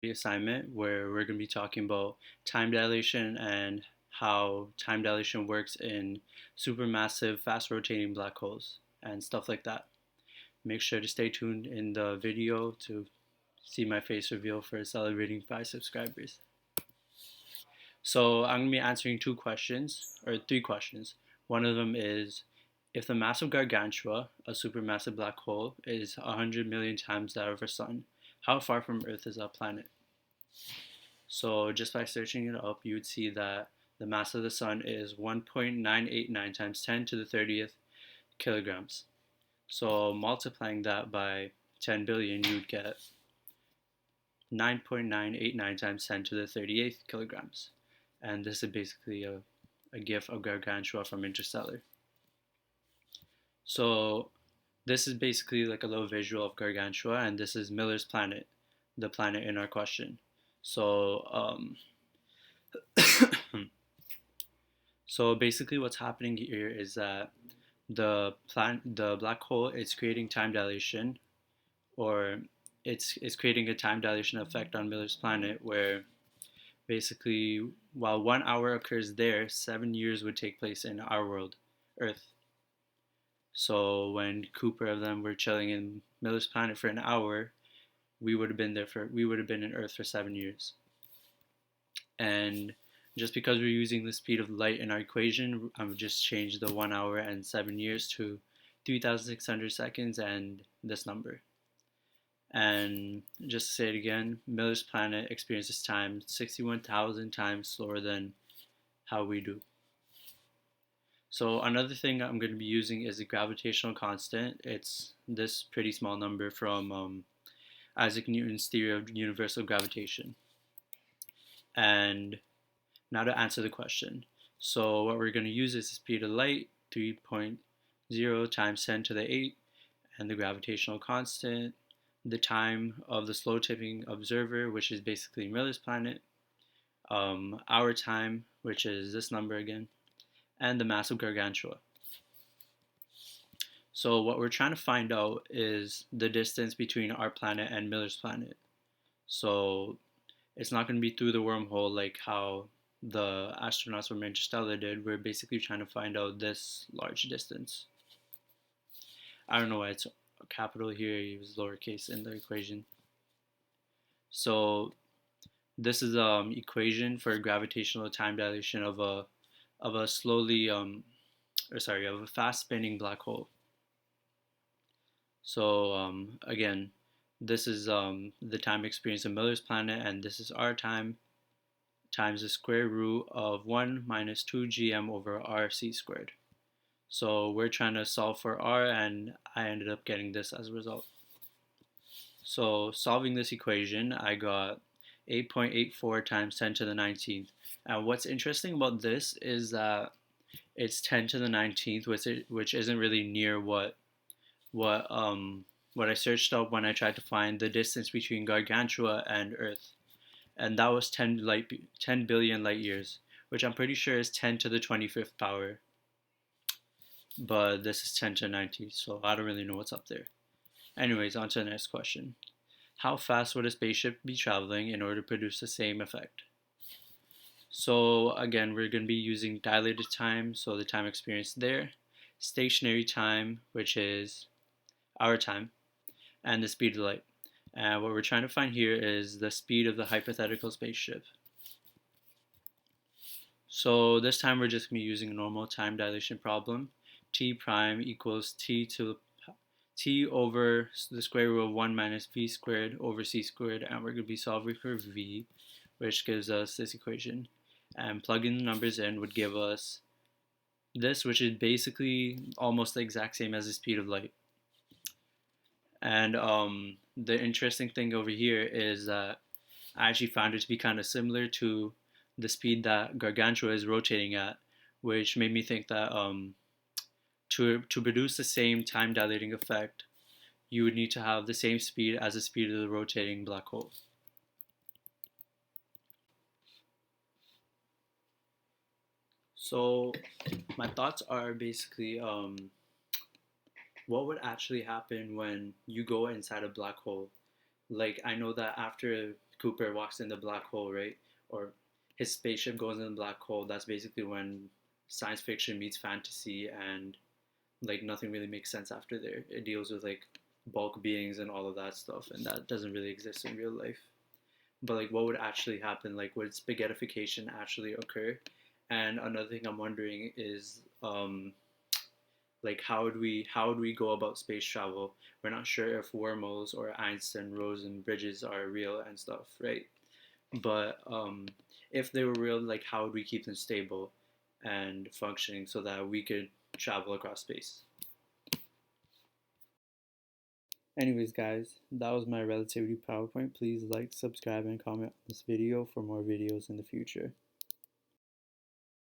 assignment where we're going to be talking about time dilation and how time dilation works in supermassive, fast rotating black holes and stuff like that. Make sure to stay tuned in the video to see my face reveal for celebrating 5 subscribers. So I'm going to be answering 2 questions, or 3 questions. One of them is if the mass of Gargantua, a supermassive black hole, is 100 million times that of our sun, how far from Earth is that planet? So just by searching it up, you would see that the mass of the sun is 1.989 times 10 to the 30th kilograms. So multiplying that by 10 billion, you would get 9.989 times 10 to the 38th kilograms. And this is basically a GIF of Gargantua from Interstellar. So this is basically like a little visual of Gargantua, and this is Miller's planet, the planet in our question. So so basically what's happening here is that the black hole is creating time dilation, or it's creating a time dilation effect on Miller's planet where basically while 1 hour occurs there, 7 years would take place in our world, Earth. So when Cooper of them were chilling in Miller's planet for an hour, we would have been in Earth for 7 years. And just because we're using the speed of light in our equation, I would just change the 1 hour and 7 years to 3,600 seconds and this number. And just to say it again, Miller's planet experiences time 61,000 times slower than how we do. So another thing I'm going to be using is the gravitational constant. It's this pretty small number from Isaac Newton's theory of universal gravitation. And now to answer the question. So what we're going to use is the speed of light, 3.0 times 10 to the 8, and the gravitational constant, the time of the slow tipping observer, which is basically Miller's planet, our time, which is this number again, and the mass of Gargantua. So what we're trying to find out is the distance between our planet and Miller's planet. So it's not going to be through the wormhole like how the astronauts from Interstellar did. We're basically trying to find out this large distance. I don't know why it's capital here. It was lowercase in the equation. So this is equation for gravitational time dilation of a slowly of a fast spinning black hole. So again, this is the time experience of Miller's planet, and this is our time times the square root of 1 minus 2 gm over rc squared. So we're trying to solve for r, and I ended up getting this as a result. So solving this equation, I got 8.84 times 10 to the 19th. And what's interesting about this is that it's 10 to the 19th, which isn't really near what I searched up when I tried to find the distance between Gargantua and Earth, and that was 10 billion light years, which I'm pretty sure is 10 to the 25th power. But this is 10 to the 19th, so I don't really know what's up there. Anyways, on to the next question. How fast would a spaceship be traveling in order to produce the same effect? So again, we're going to be using dilated time, so the time experienced there, stationary time, which is our time, and the speed of light. And what we're trying to find here is the speed of the hypothetical spaceship. So this time we're just going to be using a normal time dilation problem. T prime equals t over the square root of 1 minus v squared over c squared, and we're going to be solving for v, which gives us this equation. And plugging the numbers in would give us this, which is basically almost the exact same as the speed of light. And the interesting thing over here is that I actually found it to be kind of similar to the speed that Gargantua is rotating at, which made me think that to produce the same time dilating effect, you would need to have the same speed as the speed of the rotating black hole. So my thoughts are basically what would actually happen when you go inside a black hole. Like, I know that after Cooper walks in the black hole, right? Or his spaceship goes in the black hole. That's basically when science fiction meets fantasy, and like nothing really makes sense after there. It deals with like bulk beings and all of that stuff, and that doesn't really exist in real life. But like, what would actually happen? Like, would spaghettification actually occur? And another thing I'm wondering is, like, how would we go about space travel? We're not sure if wormholes or Einstein Rosen bridges are real and stuff, right? But if they were real, like, how would we keep them stable and functioning so that we could travel across space? Anyways, guys, that was my relativity PowerPoint. Please like, subscribe, and comment on this video for more videos in the future.